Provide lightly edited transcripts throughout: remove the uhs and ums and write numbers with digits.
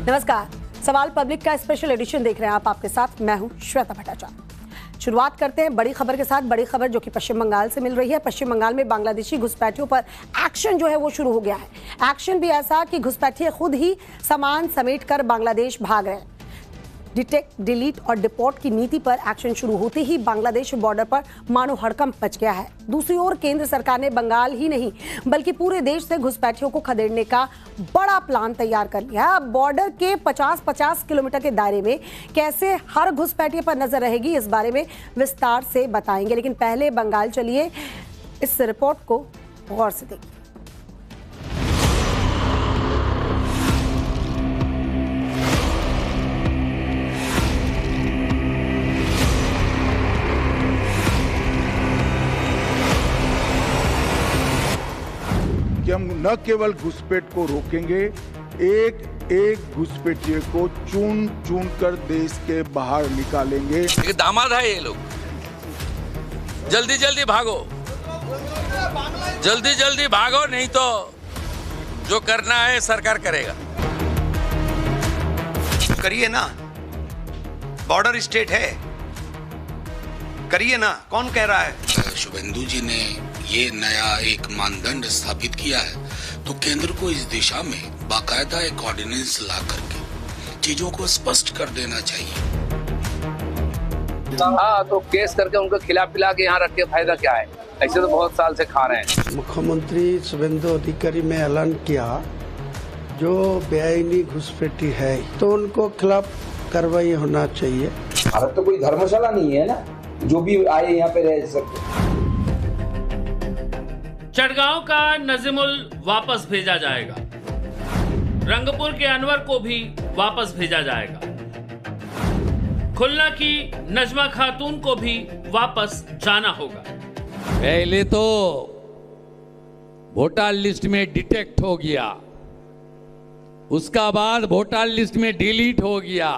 नमस्कार, सवाल पब्लिक का स्पेशल एडिशन देख रहे हैं आप। आपके साथ मैं हूं श्वेता भट्टाचार्य। शुरुआत करते हैं बड़ी खबर के साथ। बड़ी खबर जो कि पश्चिम बंगाल से मिल रही है। पश्चिम बंगाल में बांग्लादेशी घुसपैठियों पर एक्शन जो है वो शुरू हो गया है। एक्शन भी ऐसा कि घुसपैठिए खुद ही सामान समेटकर बांग्लादेश भाग रहे हैं। डिटेक्ट, डिलीट और डिपोर्ट की नीति पर एक्शन शुरू होते ही बांग्लादेश बॉर्डर पर मानो हड़कंप मच गया है। दूसरी ओर केंद्र सरकार ने बंगाल ही नहीं बल्कि पूरे देश से घुसपैठियों को खदेड़ने का बड़ा प्लान तैयार कर लिया है। अब बॉर्डर के 50-50 किलोमीटर के दायरे में कैसे हर घुसपैठिए पर नजर रहेगी, इस बारे में विस्तार से बताएंगे। लेकिन पहले बंगाल चलिए इस रिपोर्ट को गौर से देखिए। कि हम न केवल घुसपैठ को रोकेंगे, एक एक घुसपैठिए को चुन चुन कर देश के बाहर निकालेंगे। ये दामाद है ये लोग। जल्दी जल्दी भागो, जल्दी जल्दी भागो, नहीं तो जो करना है सरकार करेगा। करिए ना, बॉर्डर स्टेट है, करिए ना, कौन कह रहा है? शुभेंदु जी ने ये नया एक मानदंड स्थापित किया है, तो केंद्र को इस दिशा में बाकायदा एक ऑर्डिनेंस ला करके चीजों को स्पष्ट कर देना चाहिए। हाँ, तो केस करके उनको खिला पिला के यहाँ रख के फायदा क्या है? ऐसे तो बहुत साल से खा रहे हैं। मुख्यमंत्री शुभेंदु अधिकारी में ऐलान किया जो बेआईनी घुसपैठी है तो उनको खिलाफ कार्रवाई होना चाहिए। भारत तो कोई धर्मशाला नहीं है ना, जो भी आए यहाँ पे रह सकते। चटगांव का नजीमुल वापस भेजा जाएगा, रंगपुर के अनवर को भी वापस भेजा जाएगा, खुलना की नजमा खातून को भी वापस जाना होगा। पहले तो वोटर लिस्ट में डिटेक्ट हो गया, उसका बाद वोटर लिस्ट में डिलीट हो गया,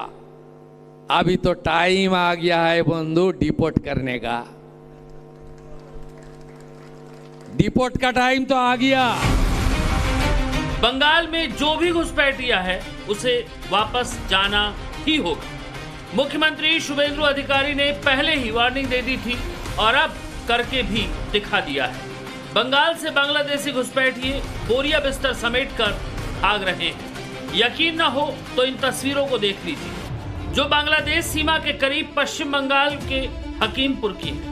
अभी तो टाइम आ गया है बंधु डिपोर्ट करने का। डिपोर्ट का टाइम तो आ गया। बंगाल में जो भी घुसपैठिया है उसे वापस जाना ही होगा। मुख्यमंत्री शुभेंदु अधिकारी ने पहले ही वार्निंग दे दी थी और अब करके भी दिखा दिया है। बंगाल से बांग्लादेशी घुसपैठिए बोरिया बिस्तर समेट कर भाग रहे हैं। यकीन न हो तो इन तस्वीरों को देख लीजिए जो बांग्लादेश सीमा के करीब पश्चिम बंगाल के हकीमपुर की है।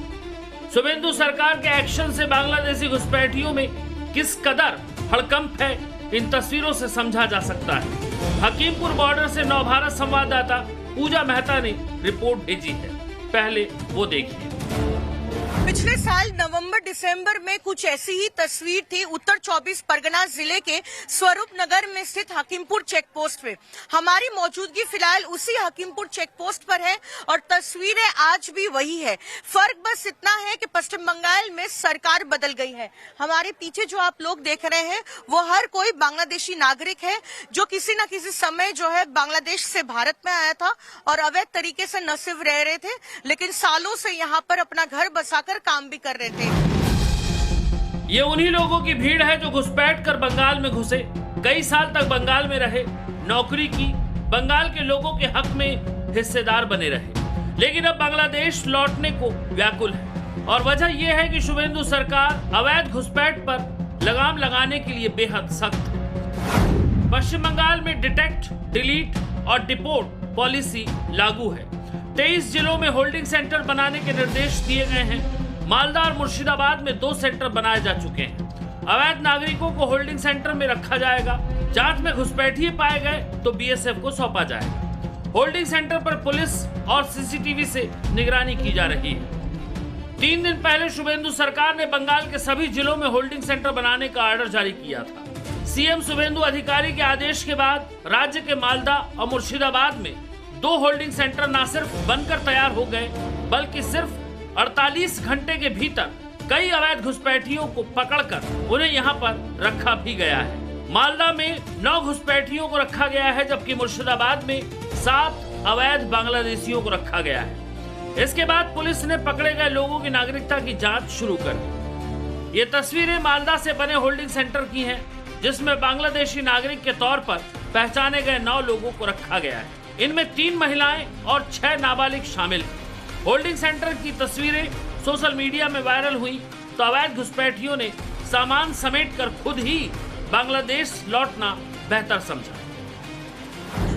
शुभेंदु सरकार के एक्शन से बांग्लादेशी घुसपैठियों में किस कदर हड़कंप है, इन तस्वीरों से समझा जा सकता है। हकीमपुर बॉर्डर से नवभारत संवाददाता पूजा मेहता ने रिपोर्ट भेजी है, पहले वो देखिए। पिछले साल नवंबर दिसंबर में कुछ ऐसी ही तस्वीर थी उत्तर 24 परगना जिले के स्वरूप नगर में स्थित हकीमपुर चेक पोस्ट पे। हमारी मौजूदगी फिलहाल उसी हकीमपुर चेक पोस्ट पर है और तस्वीरें आज भी वही है। फर्क बस इतना है कि पश्चिम बंगाल में सरकार बदल गई है। हमारे पीछे जो आप लोग देख रहे हैं वो हर कोई बांग्लादेशी नागरिक है जो किसी न किसी समय जो है बांग्लादेश से भारत में आया था और अवैध तरीके से न सिर्फ रह रहे थे लेकिन सालों से यहाँ पर अपना घर बसाकर काम भी कर रहे थे। ये उन्हीं लोगों की भीड़ है जो घुसपैठ कर बंगाल में घुसे, कई साल तक बंगाल में रहे, नौकरी की, बंगाल के लोगों के हक में हिस्सेदार बने रहे, लेकिन अब बांग्लादेश लौटने को व्याकुल है। और वजह यह है कि शुभेंदु सरकार अवैध घुसपैठ पर लगाम लगाने के लिए बेहद सख्त है। पश्चिम बंगाल में डिटेक्ट, डिलीट और डिपोर्ट पॉलिसी लागू है। 23 जिलों में होल्डिंग सेंटर बनाने के निर्देश दिए गए हैं। मालदा और मुर्शिदाबाद में 2 सेंटर बनाए जा चुके हैं। अवैध नागरिकों को होल्डिंग सेंटर में रखा जाएगा। जांच में घुसपैठिए पाए गए तो बीएसएफ को सौंपा जाएगा। होल्डिंग सेंटर पर पुलिस और सीसीटीवी से निगरानी की जा रही है। 3 दिन पहले शुभेंदु सरकार ने बंगाल के सभी जिलों में होल्डिंग सेंटर बनाने का ऑर्डर जारी किया था। सीएम शुभेंदु अधिकारी के आदेश के बाद राज्य के मालदा और मुर्शिदाबाद में 2 होल्डिंग सेंटर न सिर्फ बनकर तैयार हो गए बल्कि सिर्फ 48 घंटे के भीतर कई अवैध घुसपैठियों को पकड़कर उन्हें यहां पर रखा भी गया है। मालदा में 9 घुसपैठियों को रखा गया है जबकि मुर्शिदाबाद में 7 अवैध बांग्लादेशियों को रखा गया है। इसके बाद पुलिस ने पकड़े गए लोगों की नागरिकता की जांच शुरू कर दी। ये तस्वीरें मालदा से बने होल्डिंग सेंटर की हैं जिसमें बांग्लादेशी नागरिक के तौर पर पहचाने गए 9 लोगों को रखा गया है। इनमें 3 महिलाएं और 6 नाबालिग शामिल हैं। होल्डिंग सेंटर की तस्वीरें सोशल मीडिया में वायरल हुई तो अवैध घुसपैठियों ने सामान समेटकर खुद ही बांग्लादेश लौटना बेहतर समझा।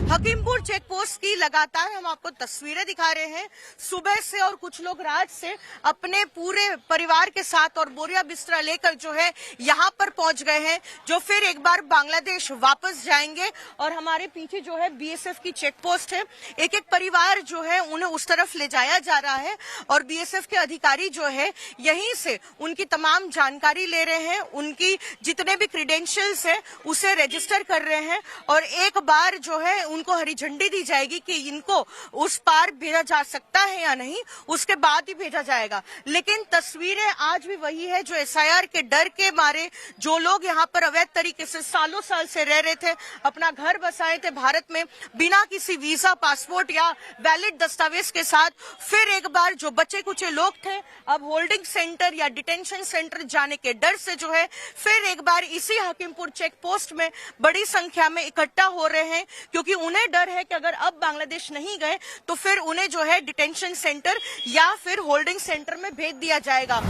हकीमपुर चेक पोस्ट की लगातार हम आपको तस्वीरें दिखा रहे हैं। सुबह से और कुछ लोग रात से अपने पूरे परिवार के साथ और बोरिया बिस्तरा लेकर जो है यहाँ पर पहुंच गए हैं, जो फिर एक बार बांग्लादेश वापस जाएंगे। और हमारे पीछे जो है बीएसएफ की चेक पोस्ट है। एक एक परिवार जो है उन्हें उस तरफ ले जाया जा रहा है और बीएसएफ के अधिकारी जो है यहीं से उनकी तमाम जानकारी ले रहे हैं, उनकी जितने भी क्रीडेंशियल्स है उसे रजिस्टर कर रहे हैं और एक बार जो है उनको हरी झंडी दी जाएगी कि इनको उस पार भेजा जा सकता है या नहीं, उसके बाद ही भेजा जाएगा। लेकिन तस्वीरें आज भी वही है जो एसआईआर के डर के मारे जो लोग यहाँ पर अवैध तरीके से सालों साल से रह रहे थे, अपना घर बसाए थे भारत में बिना किसी वीजा, पासपोर्ट या वैलिड दस्तावेज के साथ, फिर एक बार जो बचे कुचे लोग थे अब होल्डिंग सेंटर या डिटेंशन सेंटर जाने के डर से जो है फिर एक बार इसी हकीमपुर चेक पोस्ट में बड़ी संख्या में इकट्ठा हो रहे हैं, क्योंकि उन्हें डर है कि अगर अब बांग्लादेश नहीं गए तो फिर उन्हें जो है डिटेंशन सेंटर या फिर होल्डिंग सेंटर में भेज दिया जाएगा।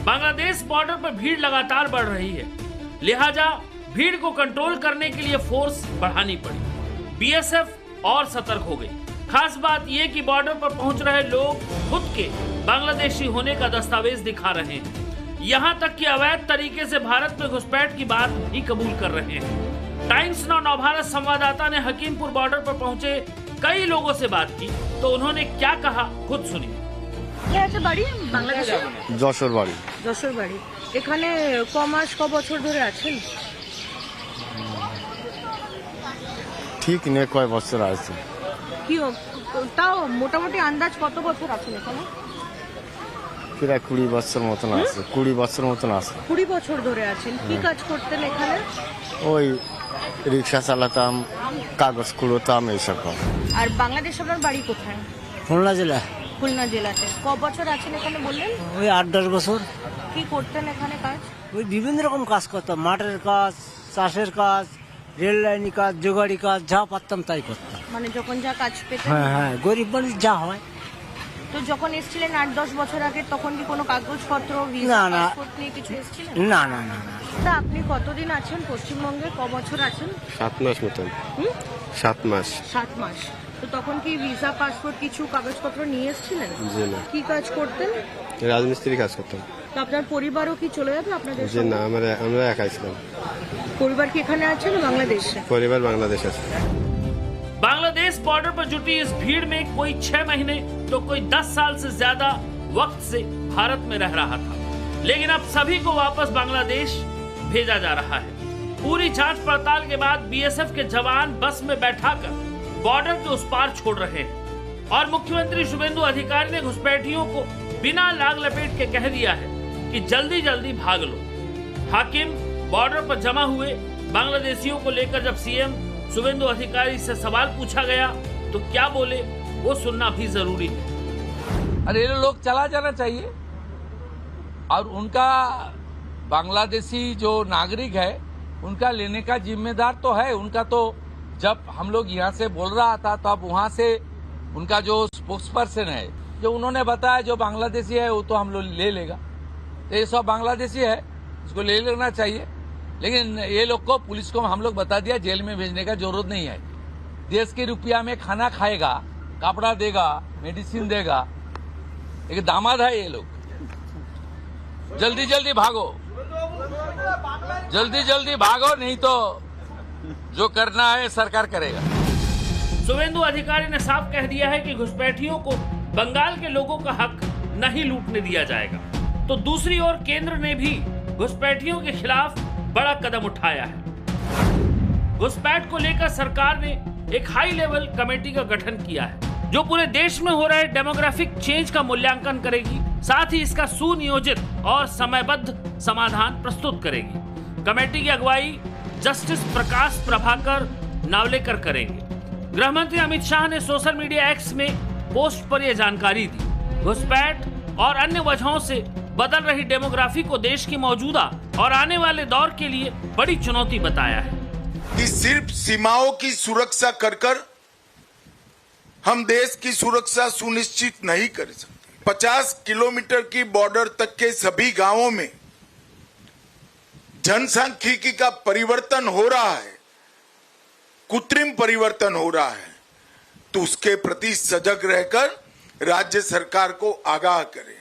बांग्लादेश बॉर्डर पर भीड़ लगातार बढ़ रही है, लिहाजा भीड़ को कंट्रोल करने के लिए फोर्स बढ़ानी पड़ी। बीएसएफ और सतर्क हो गई। खास बात यह कि बॉर्डर पर पहुंच रहे लोग खुद के बांग्लादेशी होने का दस्तावेज दिखा रहे हैं। यहाँ तक कि अवैध तरीके से भारत में घुसपैठ की बात भी कबूल कर रहे हैं। टाइम्स नाउ नवभारत संवाददाता ने हकीमपुर बॉर्डर पर पहुंचे कई लोगों से बात की तो उन्होंने क्या कहा खुद सुनिए। বাড়ি বাংলাদেশে যশোর বাড়ি। যশোর বাড়ি। এখানে ক মাস ক বছর ধরে আছেন? ঠিক নেই কয় বছর আছে। কি তাও মোটামুটি আন্দাজ কত বছর আছেন এখানে? প্রায় 20 বছর মতন আছে। 20 বছর মতন আছে। 20 বছর ধরে আছেন। কি কাজ করতেন এখানে? ওই রিক্সা চালাতাম, কাগজ কুড়োতাম, এইসব। আর বাংলাদেশ আপনার বাড়ি কোথায়? খুলনা জেলা। খুলনা জেলাতে। ক বছর আছেন এখানে বললেন? ওই 8-10 বছর। কি করতেন এখানে কাজ? ওই বিভিন্ন রকম কাজ করতাম, মাঠের কাজ, চাষের কাজ, রেল লাইনি কাজ, জোগাড়ি কাজ, যা পারতাম তাই করতাম। মানে যখন যা কাজ পেতেন? হ্যাঁ হ্যাঁ, গরিব মানুষ যা হয়। তো যখন এসেছিলেন 8-10 বছর আগে তখন কি কোনো কাগজপত্র, ভিসা, পাসপোর্ট নিয়ে কিছু এসেছিলেন? না না না না। তা আপনি কতদিন আছেন পশ্চিমবঙ্গে? ক বছর আছেন? 7 মাস মতন। 7 মাস। 7 মাস। তো তখন কি ভিসা, পাসপোর্ট কিছু কাগজপত্র নিয়ে এসেছিলেন? জি না। কি কাজ করতেন? রাজমিস্ত্রি কাজ করতাম। তো আপনার পরিবারও কি চলে যাবে আপনাদের? জি না, আমরা একাই ছিলাম। পরিবার কি এখানে আছে না বাংলাদেশে? পরিবার বাংলাদেশ আছে। बांग्लादेश बॉर्डर पर जुटी इस भीड़ में कोई 6 महीने तो कोई 10 साल से ज्यादा वक्त से भारत में रह रहा था, लेकिन अब सभी को वापस बांग्लादेश भेजा जा रहा है। पूरी जांच पड़ताल के बाद बीएसएफ के जवान बस में बैठाकर बॉर्डर के उस पार छोड़ रहे हैं और मुख्यमंत्री शुभेंदु अधिकारी ने घुसपैठियों को बिना लाग लपेट के कह दिया है कि जल्दी जल्दी भाग लो। हाकिम बॉर्डर पर जमा हुए बांग्लादेशियों को लेकर जब सीएम शुभेंदु अधिकारी से सवाल पूछा गया तो क्या बोले वो सुनना भी जरूरी है। अरे ये लोग चला जाना चाहिए और उनका बांग्लादेशी जो नागरिक है उनका लेने का जिम्मेदार तो है उनका। तो जब हम लोग यहाँ से बोल रहा था तो अब वहाँ से उनका जो स्पोक्स पर्सन है जो उन्होंने बताया जो बांग्लादेशी है वो तो हम लोग ले लेगा। तो ये सब बांग्लादेशी है, इसको ले लेना चाहिए। लेकिन ये लोग को पुलिस को हम लोग बता दिया जेल में भेजने का जरूरत नहीं है। देश के रुपया में खाना खाएगा, कपड़ा देगा, मेडिसिन देगा। एक दामाद है ये लोग। जल्दी जल्दी भागो, जल्दी जल्दी भागो, नहीं तो जो करना है सरकार करेगा। शुभेंदु अधिकारी ने साफ कह दिया है कि घुसपैठियों को बंगाल के लोगों का हक नहीं लूटने दिया जाएगा। तो दूसरी ओर केंद्र ने भी घुसपैठियों के खिलाफ बड़ा कदम उठाया है। घुसपैठ को लेकर सरकार ने एक हाई लेवल कमेटी का गठन किया है जो पूरे देश में हो रहे डेमोग्राफिक चेंज का मूल्यांकन करेगी, साथ ही इसका सुनियोजित और समयबद्ध समाधान प्रस्तुत करेगी। कमेटी की अगुवाई जस्टिस प्रकाश प्रभाकर नावलेकर करेंगे। गृह मंत्री अमित शाह ने सोशल मीडिया एक्स में पोस्ट पर यह जानकारी दी। घुसपैठ और अन्य वजहों से बदल रही डेमोग्राफी को देश की मौजूदा और आने वाले दौर के लिए बड़ी चुनौती बताया है। कि सिर्फ सीमाओं की सुरक्षा कर हम देश की सुरक्षा सुनिश्चित नहीं कर सकते। 50 किलोमीटर की बॉर्डर तक के सभी गांवों में जनसांख्यिकी का परिवर्तन हो रहा है, कृत्रिम परिवर्तन हो रहा है, तो उसके प्रति सजग रहकर राज्य सरकार को आगाह करें।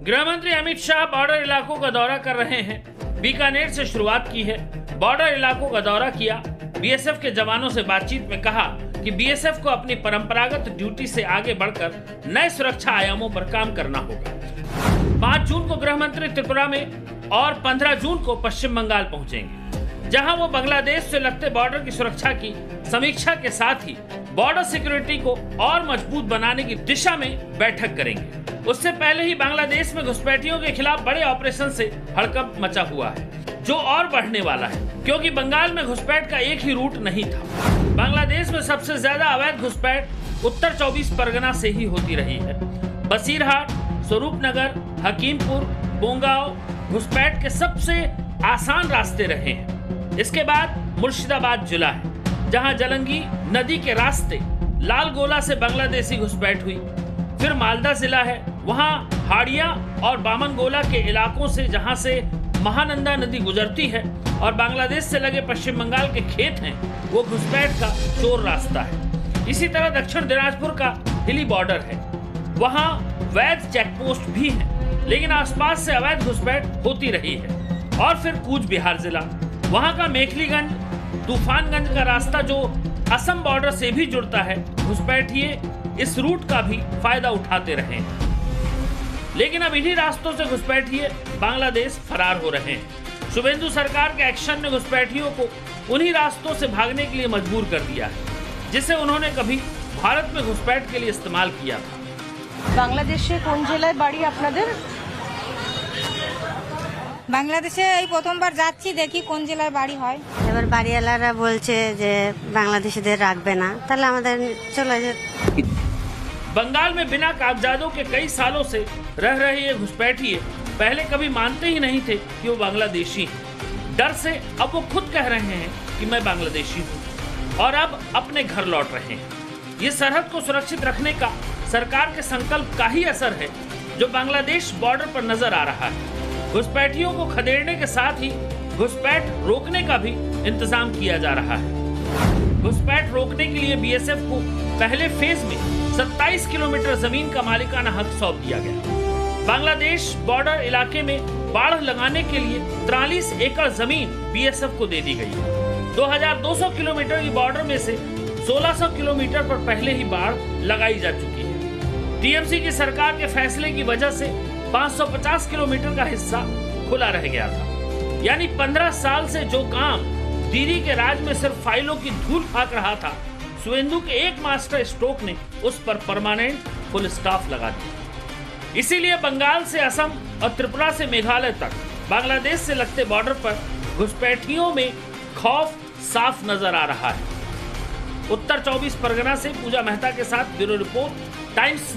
गृह मंत्री अमित शाह बॉर्डर इलाकों का दौरा कर रहे हैं। बीकानेर से शुरुआत की है, बॉर्डर इलाकों का दौरा किया। बीएसएफ के जवानों से बातचीत में कहा कि बीएसएफ को अपनी परंपरागत ड्यूटी से आगे बढ़कर नए सुरक्षा आयामों पर काम करना होगा। 5 जून को गृह मंत्री त्रिपुरा में और 15 जून को पश्चिम बंगाल पहुंचेंगे, जहां वो बांग्लादेश से लगते बॉर्डर की सुरक्षा की समीक्षा के साथ ही बॉर्डर सिक्योरिटी को और मजबूत बनाने की दिशा में बैठक करेंगे। उससे पहले ही बांग्लादेश में घुसपैठियों के खिलाफ बड़े ऑपरेशन से हड़कंप मचा हुआ है, जो और बढ़ने वाला है, क्योंकि बंगाल में घुसपैठ का एक ही रूट नहीं था। बांग्लादेश में सबसे ज्यादा अवैध घुसपैठ उत्तर 24 परगना से ही होती रही है। बसीरहाट, स्वरूपनगर, हकीमपुर, बोंगाव घुसपैठ के सबसे आसान रास्ते रहे हैं। इसके बाद मुर्शिदाबाद जिला है, जहां जलंगी नदी के रास्ते लालगोला से बांग्लादेशी घुसपैठ हुई। फिर मालदा जिला है, वहां हाड़िया और बामनगोला के इलाकों से, जहां से महानंदा नदी गुजरती है और बांग्लादेश से लगे पश्चिम बंगाल के खेत हैं, वो घुसपैठ का चोर रास्ता है। इसी तरह दक्षिण दिनाजपुर का हिली बॉर्डर है, वहां वैध चेकपोस्ट भी है, लेकिन आसपास से अवैध घुसपैठ होती रही है। और फिर कूच बिहार जिला, वहां का मेखलीगंज, तूफानगंज का रास्ता जो असम बॉर्डर से भी जुड़ता है, घुसपैठिए इस रूट का भी फायदा उठाते रहे हैं। लेकिन अब इन्हीं रास्तों से घुसपैठिए बांग्लादेश फरार हो रहे हैं। शुभेंदु सरकार के एक्शन ने घुसपैठियों को उन्हीं रास्तों से भागने के लिए मजबूर कर दिया है, जिसे उन्होंने कभी भारत में घुसपैठ के लिए इस्तेमाल किया था। बांग्लादेशे कोन জেলায় বাড়ি আপনাদের? বাংলাদেশে এই প্রথমবার যাচ্ছি, দেখি কোন জেলায় বাড়ি হয়। এবার বাড়িওয়ালারা বলছে যে বাংলাদেশিদের রাখবে না, তাহলে আমাদের চলে যেতে। बंगाल में बिना कागजातों के कई सालों से रह रहे ये घुसपैठिए पहले कभी मानते ही नहीं थे कि वो बांग्लादेशी हैं। डर से अब वो खुद कह रहे हैं कि मैं बांग्लादेशी हूँ, और अब अपने घर लौट रहे हैं। ये सरहद को सुरक्षित रखने का सरकार के संकल्प का ही असर है, जो बांग्लादेश बॉर्डर पर नजर आ रहा है। घुसपैठियों को खदेड़ने के साथ ही घुसपैठ रोकने का भी इंतजाम किया जा रहा है। घुसपैठ रोकने के लिए बीएसएफ को पहले फेज में 27 किलोमीटर जमीन का मालिकाना हक सौंप दिया गया। बांग्लादेश बॉर्डर इलाके में बाढ़ लगाने के लिए 43 एकड़ जमीन बीएसएफ को दे दी गई। 2200 किलोमीटर की बॉर्डर में से 1600 किलोमीटर पर पहले ही बाढ़ लगाई जा चुकी है। टीएमसी की सरकार के फैसले की वजह से 550 किलोमीटर का हिस्सा खुला रह गया था। यानी 15 साल से जो काम दीदी के राज में सिर्फ फाइलों की धूल खाक रहा था, शुभेंदु के एक मास्टर स्ट्रोक ने उस पर परमानेंट फुल स्टाफ लगा दिया। इसीलिए बंगाल से असम और त्रिपुरा से मेघालय तक बांग्लादेश से लगते बॉर्डर पर घुसपैठियों में खौफ साफ नजर आ रहा है। उत्तर 24 परगना से पूजा मेहता के साथ ब्यूरो रिपोर्ट, टाइम्स।